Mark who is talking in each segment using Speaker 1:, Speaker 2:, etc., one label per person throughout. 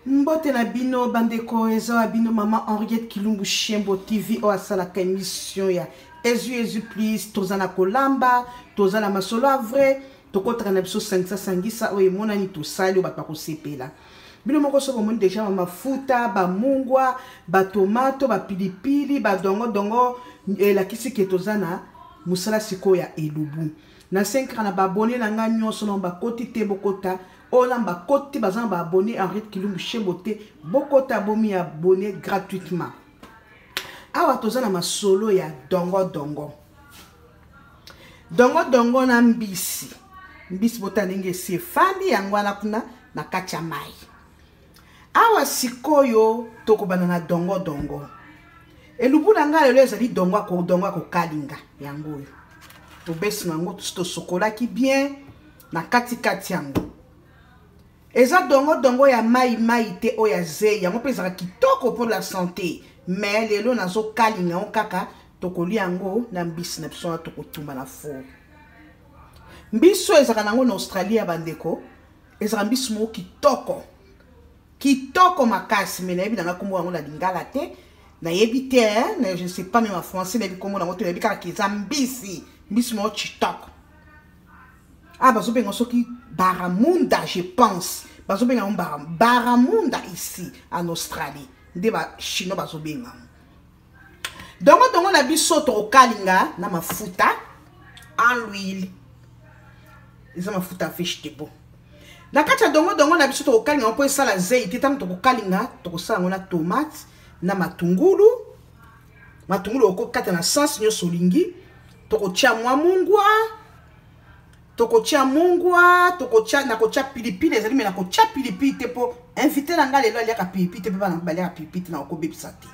Speaker 1: Mbote na bino bandeko eza bino mama Henriette Kilumbu Shembo TV o asala ka émission ya Ezu please tozana kolamba tozana masolo vrai tokotaka na biso sangisa sangisa o emona ni tosali o bato bakosepela bino moko so bomoni déjà mafuta ba mungwa ba tomato ba pilipili ba dongo dongo la kisi ke tozana musala siko ya elubu na 5 na ba abonné na nga nyonso na ba koti te bokota Olamba côté bazan ba abonné Henriette Kilumbu Shembo te bokota bomi abonné gratuitement. Awa tozana masolo ya dongo dongo. Dongo dongo na mbisi. Mbisi bota ndenge se fandi yangwana kuna na kacha mai. Awa sikoyo tokobana na dongo dongo. Elubu na nga lelo ezali dongo ko kalinga yangoyo. Tobesi nango to sokola ki bien na kati yango. Eza dongo dongo ya mai te o ya ze yango pezaka kitoko pour la santé mais lelo nazo kalinga on kaka tokoli yango na mbisi na biso tokotumba na fo mbiso ezaka nango na Australia bandeko ezaka mbisi mo kitoko makasi mais nayebi nanga kombo yango na lingala te nayebi te na je ne sais pas même en français nayebi kombo nango te nayebi kaka keza mbisi mo kitoko. Ah, bazobenga soki baramunda, je pense. Bazobenga baramunda ici en Australie. Ndeba chinois bazobenga. Dongo dongo na biso to kalinga na mafuta en l'huile. Ils ont mafuta fish tebo. Na kacha dongo dongo na biso to kalinga on peut sala zeiti tam to kalinga to sala ngona tomate na matungulu. Matungulu oko kata na sans nyo solingi. To ko tia mwa mungwa. Tokocha mungwa, tokocha na kocha pilipili, ezali me na kocha pilipili te po inviter na nga lelo aliaka pilipili te pe ba na balia pilipili na okobebisa te.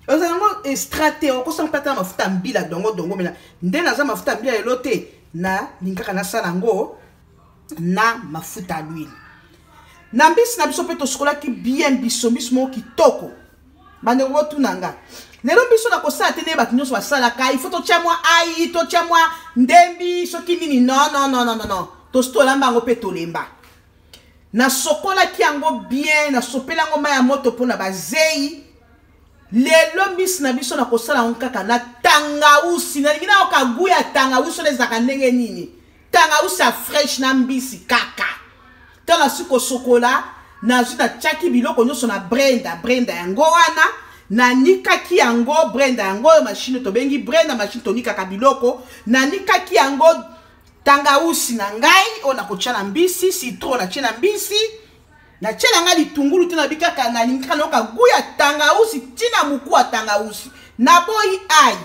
Speaker 1: Ozango extrate okosa mpata mafuta mbila dongo mena nde naza mafuta mbila lelo te na linkaka na sala ngo na mafuta l'huile. Na mbisi na biso pe to sokola ki bien biso mo kitoko. Bande wotu nanga. Lelo biso na kosala te ne bato nyonso basala ka il faut to tia mwa ai to tia mwa ndembi soki nini non to stolamba ngo pe tolemba na sokola ki yango bien na sopela ngo maya moto pona bazei lelo mbisi na biso na kosala ngo kaka na tangausi na ngina okaguya tangausi les akandenge nini tangausi a fresh na mbisi kaka tala siko sokola na zuna chaki biloko nyonso na brenda yango wana na nikaki yango brenda yango machine to bengi brenda machine to nika kabiloko na nikaki yango tangausi na ngai ona kocha na mbisi citron na chena mbisi na chena ngali tungulu tina bikaka na nika no kaguya tangausi tina mukua tangausi na boy ai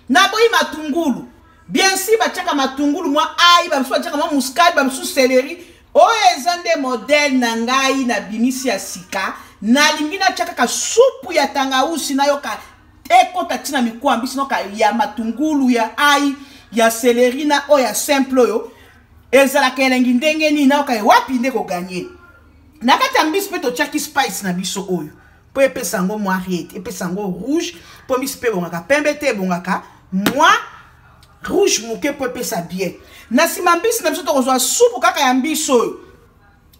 Speaker 1: na boy matungulu bien si ba chaka matungulu mwa ai ba mso chaka mwa muscade ba mso celery o ezande model na ngai na bimisi ya sika na lingina chaka ka supu ya tangausi na yoka ekota tina mikuwa mbisi noka ya matungulu ya ai ya celery na o ya simple yo ezala kelengi ndenge ni na yoka wapi ndeko gagner na kata mbisi pe to chaki spice na biso oyo po epesa ngo mo arrête epesa ngo rouge po mbisi pe bongaka pembe te bongaka moi rouge muke po epesa bien na sima mbisi na biso to kozwa supu kaka ya mbisi oyo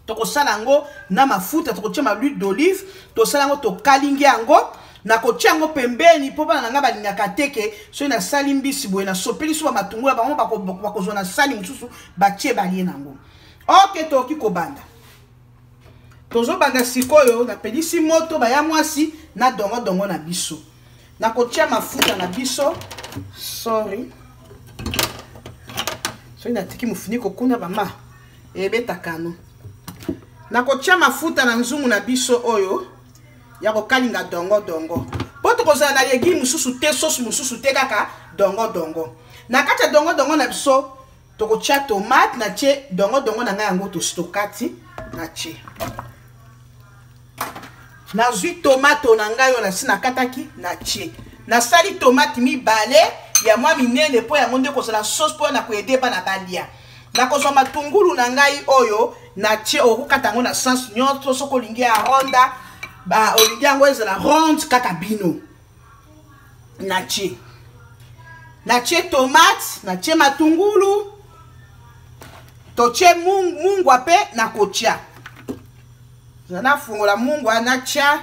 Speaker 1: toko salango na mafuta toko tia l'huile d'olive to salango to kalingi yango na ko tia ngo pembeni po bana nga balingaka teke so na sali mbisi boye na sopeli so ba matungula bango bakozwa na sali mususu batie balie nango OK toki ko banda tozo banda sikoyo na pelisi moto ba ya mwasi na dongo na biso na ko tia mafuta na biso sorry so ina tiki mufuniko kuna bama ebeta kano na kocha mafuta na nzungu na biso oyo ya kokalinga dongo poto kozala na légume mususu te sauce mususu te kaka dongo na kati dongo na biso tokocha tomate na che dongo na nga yango to stokati na che na zui tomato na nga yo na sina kataki na che na sali tomate mibale ya mwa minene po ya monde kozala sauce po na koyede ba na balia na kozwa matungulu na ngai oyo na tie okukata ngo na sens nyonso soko lingi ya ronda ba olingi yango ezala ronde kaka bino na tie tomate na tie matungulu to tie mungwa pe na kotia na fungola mungwa na tia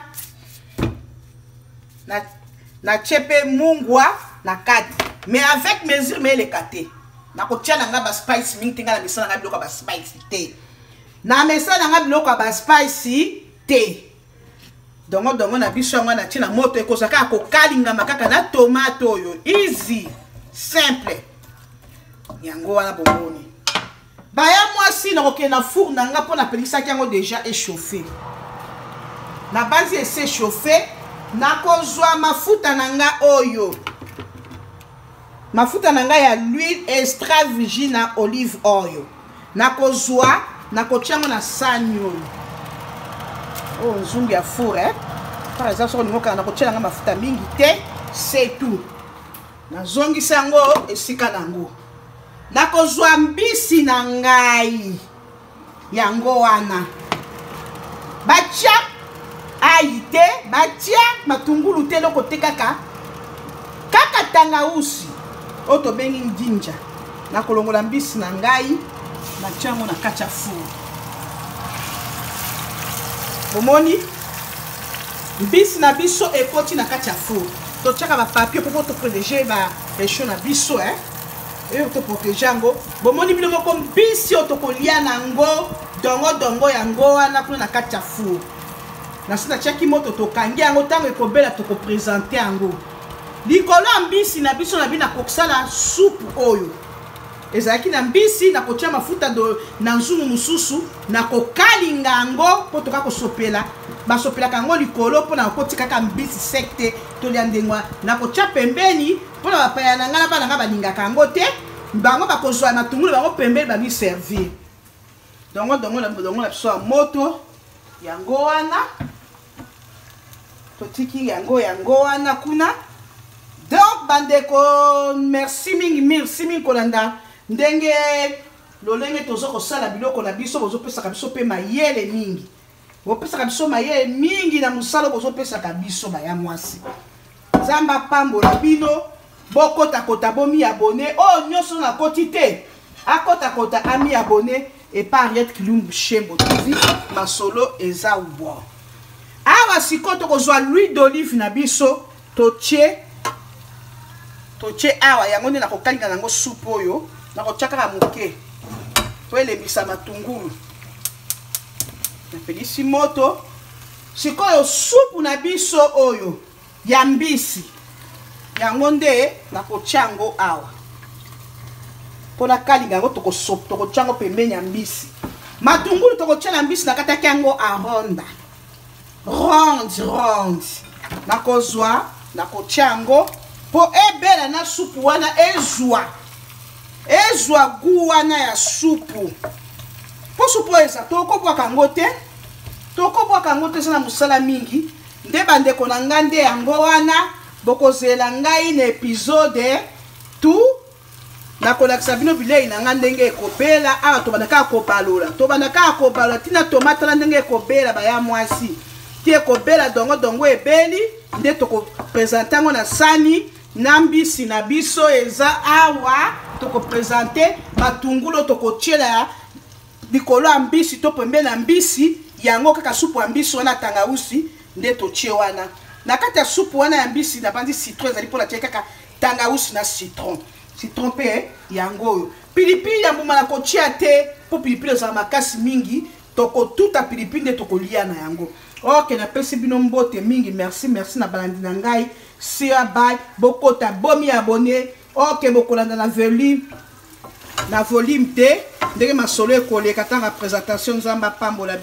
Speaker 1: na chepe mungwa na kati mais avec mesure mais les kate na ko tia nga ba spice mingi tinga na misala nga biloko ba spice te na misala nga biloko ba spice te dongo na biso yango na tia na moto ekozaka ko kalinga makaka na tomate oyo easy simple yango wana bomoni baya mwasi na koke na four na nga pona pelisaki yango déjà échauffé na base ese chauffé na kozwa mafuta na nga oyo mafuta na nga ya l'huile extra virgin na olive oil na kozwa na kotiango na sani oyo oh nzungu ya four par exemple soko ningoka na kotia na nga mafuta mingi te c'est tout na zongisa yango esika nango na kozwa mbisi na ngai yango wana batia aite batia matungulu te loko te kaka tangausi oto bengi njinja na kolongola mbisi na ngai na tiango na kati ya four bomoni mbisi na biso ekoti na kati ya four totiaka ba papier pour te protéger ba réchaud na biso et te protéger yango bomoni bino moko mbisi otokolia nango dongo yango wana kuna na kati ya four na sina tiaki moto tokangi yango tango ekobela toko présenter yango likolo mbisi na biso na bina kokosala soupe oyo ezalaki na mbisi na kotia mafuta na nzungu mususu na kokalinga yango po toka kosopela basopelaka yango likolo mpona kotika kaka mbisi sec te tolia ndengwa na kotia pembeni mpona bapaya na nga na bana nga balingaka yango te bango bakozwa matungulu bango pembeni bami servir dongo na biso ya moto yango wana totiki yango wana kuna donc bandeko merci mingi kolanda ndenge lolenge tozo kosala biloko na biso bozopesaka biso pe mayele mingi bopesaka biso mayele mingi na mosala bozopesaka biso baya mwasi nzamba pambola bino bokota bomi abonné oh nyonso na koti te akota ami abonné et par Ariette Kilumbu Shembo TV masolo eza ubo awa siko tokozwa l'huile d'olive na biso totie awa yango nde na kokalinga nango soupe oyo na kotiaka moke to elembisa matungulu napelisi moto sikoyo soupe na biso oyo ya mbisi yango nde na kotiango awa mpona kalinga yango tokotiango pembeni ya mbisi matungulu tokotia na mbisi na kataki yango aronde na kozwa na kotiango po ebela na supu wana ezwa gu wana ya supu po supu eza tokobwaka yango te na mosala mingi nde bandeko na nga nde yango wana bokozela ngai na episode tu nakolakisa bino bilei na nga ndenge ekobela awa tobandaka kopalola tina tomate na ndenge ekobela baya mwasi ti ekobela dongo ebeli nde tokopresente yango na sani na mbisi na biso eza awa tokopresente matungulu tokotiela likolo ya mbisi to pembeni na mbisi yango kaka supu ya mbisi wana tangausi nde totie wana na kati ya supu wana ya mbisi na bandi citron ezali mpona tie kaka tangausi na citron pe yango oyo pilipili ya mbuma na kotia te po pilipili ezala makasi mingi tokotuta pilipili nde tokolia na yango ok napesi bino mbote mingi merci na balandi na ngai sia bye bokota bomi abonné ok bokolanda na volume te ndenge masolo ekoleka tanga présentation nzamba pambola